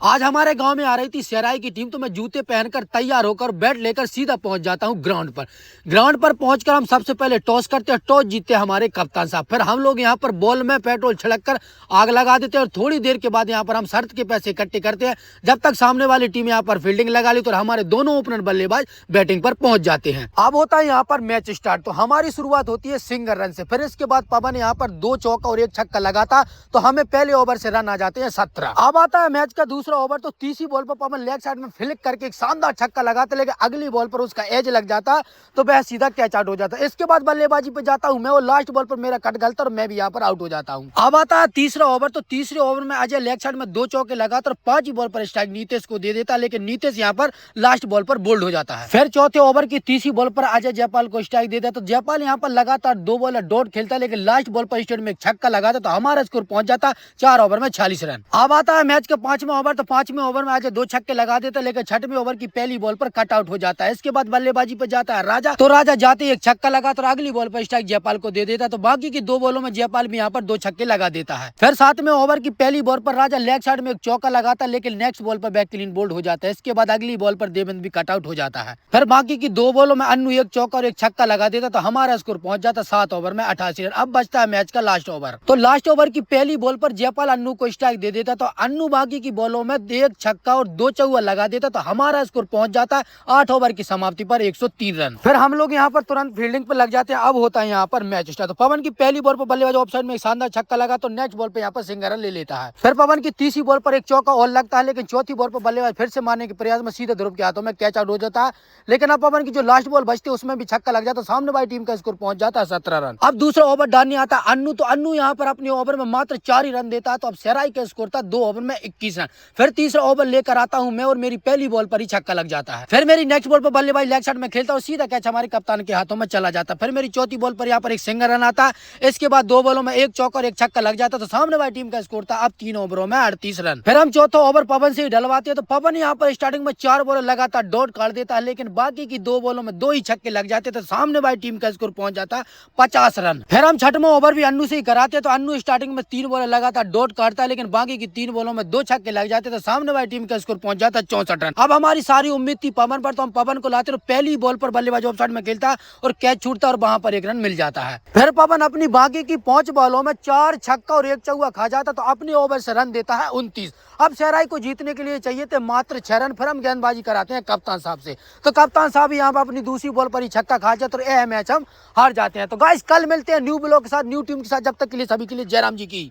आज हमारे गांव में आ रही थी सेराई की टीम, तो मैं जूते पहनकर तैयार होकर बैट लेकर सीधा पहुंच जाता हूं ग्राउंड पर। ग्राउंड पर पहुंचकर हम सबसे पहले टॉस करते हैं। टॉस जीतते हमारे कप्तान साहब। फिर हम लोग यहां पर बॉल में पेट्रोल छिड़क कर आग लगा देते हैं और थोड़ी देर के बाद यहां पर हम शर्त के पैसे इकट्ठे करते हैं। जब तक सामने वाली टीम यहां पर फील्डिंग लगा ली तो हमारे दोनों ओपनर बल्लेबाज बैटिंग पर पहुंच जाते हैं। अब होता है यहाँ पर मैच स्टार्ट। तो हमारी शुरुआत होती है सिंगल रन से। फिर इसके बाद पवन यहाँ पर 2 चौका और 1 छक्का लगाता तो हमें पहले ओवर से रन आ जाते हैं 17। अब आता है मैच का दूसरा ओवर। तो तीसरी बॉल पर पवन लेग साइड में फ्लिक करके एक शानदार छक्का लगाते, लेकिन अगली बॉल पर उसका एज लग जाता तो वह सीधा कैच आउट हो जाता। इसके बाद बल्लेबाजी पे जाता हूं मैं और लास्ट बॉल पर मेरा कट गलता और मैं भी यहाँ पर आउट हो जाता हूं। अब आता है तीसरा ओवर। तो तीसरे ओवर में अजय लेग साइड में 2 चौके लगाता और 5 बॉल पर स्ट्राइक नीतीश को दे देता, लेकिन नीतीश यहाँ पर लास्ट बॉल पर बोल्ड हो जाता है। फिर चौथे ओवर की तीसरी बॉल पर अजय जयपाल को स्ट्राइक देता तो जयपाल यहाँ पर लगातार 2 बॉल डॉट खेलता, लेकिन लास्ट बॉल पर स्टेट में एक छक्का लगाता तो हमारा स्कोर पहुंच जाता 4 ओवर में 46 रन। अब आता है मैच का 5वां ओवर। तो 5वें ओवर में अजय 2 छक्के लगा देता, लेकिन 6वें ओवर की पहली बॉल पर कट आउट हो जाता है। इसके बाद बल्लेबाजी पे जाता है राजा। तो राजा जाते ही एक छक्का लगाता और अगली बॉल पर स्ट्राइक जयपाल को दे देता। तो बाकी की 2 बॉलों में जयपाल भी यहाँ पर 2 छक्के लगा देता है। फिर 7वें ओवर की पहली बॉल पर राजा लेग साइड में एक चौका लगाता, लेकिन नेक्स्ट बॉल पर बैक क्लीन बोल्ड हो जाता है। इसके बाद अगली बॉल पर देवेंद्र भी कट आउट हो जाता है। फिर बाकी की 2 बॉलों में अन्नू 1 चौका और 1 छक्का लगा देता तो हमारा स्कोर पहुंच जाता 7 ओवर में 88 रन। अब बचता है मैच का लास्ट ओवर। तो लास्ट ओवर की पहली बॉल पर जयपाल अन्नू को स्ट्राइक दे देता तो अन्नू बाकी की बॉलों में 1 छक्का और 2 चौका लगा देता तो हमारा स्कोर पहुंच जाता है 8 ओवर की समाप्ति पर 103 रन। फिर हम लोग यहाँ पर तुरंत फील्डिंग पर लग जाते हैं। अब होता है यहाँ पर मैच स्टार्ट। तो पवन की पहली बॉल पर बल्लेबाज ऑफ साइड में एक शानदार छक्का लगा तो नेक्स्ट बॉल पर यहाँ पर सिंगल रन ले लेता है। फिर पवन की तीसरी बॉल पर एक चौका और लगता है, लेकिन चौथी बॉल पर बल्लेबाज फिर से मारने के प्रयास में सीधे ध्रुव के हाथों में कैच आउट हो जाता है। लेकिन अब पवन की जो लास्ट बॉल बचती है उसमें भी छक्का लग जाता, सामने वाली टीम का स्कोर पहुंच जाता है 17 रन। अब दूसरा ओवर डालने आता है अन्नू। तो अन्नू यहाँ पर अपने ओवर में मात्र 4 ही रन देता है। तो अब सेराई का स्कोर था 2 ओवर में 21 रन। फिर तीसरा ओवर लेकर आता हूं मैं और मेरी पहली बॉल पर ही छक्का लग जाता है। फिर मेरी नेक्स्ट बॉल पर बल्लेबाज लेग साइड में खेलता और सीधा कैच हमारे कप्तान के हाथों में चला जाता। फिर मेरी चौथी बॉल पर यहाँ पर एक सिंगल रन आता। इसके बाद 2 बॉलों में 1 चौका और 1 छक्का लग जाता तो सामने वाली टीम का स्कोर था अब 3 ओवरों में 38 रन। फिर हम चौथा ओवर पवन से ही डलवाते हैं। तो पवन यहाँ पर स्टार्टिंग में 4 बॉल लगातार डॉट काट देता है, लेकिन बाकी की 2 बॉलों में 2 ही छक्के लग जाते तो सामने वाली टीम का स्कोर पहुंच जाता 50 रन। फिर हम 6वां ओवर भी अन्नू से ही कराते तो अन्नू स्टार्टिंग में 3 बॉल लगातार डॉट काटता है, लेकिन बाकी की 3 बॉलों में 2 छक्के लग जाते तो सामने वाली टीम का स्कोर पहुंच जाता 64 रन। अब हमारी सारी उम्मीद थी पवन पर, तो हम पवन को लाते तो पहली बॉल पर बल्लेबाज ऑफ साइड में खेलता और कैच छूटता और वहां पर 1 रन मिल जाता है। फिर पवन अपनी बाकी की 5 बॉलों में 4 छक्का और 1 चौका खा जाता तो अपने ओवर से रन देता है 29। अब सेराई को जीतने के लिए चाहिए थे मात्र 6 रन। फिर हम गेंदबाजी कराते हैं कप्तान साहब से। तो कप्तान साहब यहाँ पर अपनी दूसरी बॉल पर ही छक्का खा जाते और यह मैच हम हार जाते हैं। तो गाइस कल मिलते हैं न्यू ब्लॉग के साथ, न्यू टीम के साथ। जब तक के लिए सभी के लिए जयराम जी की।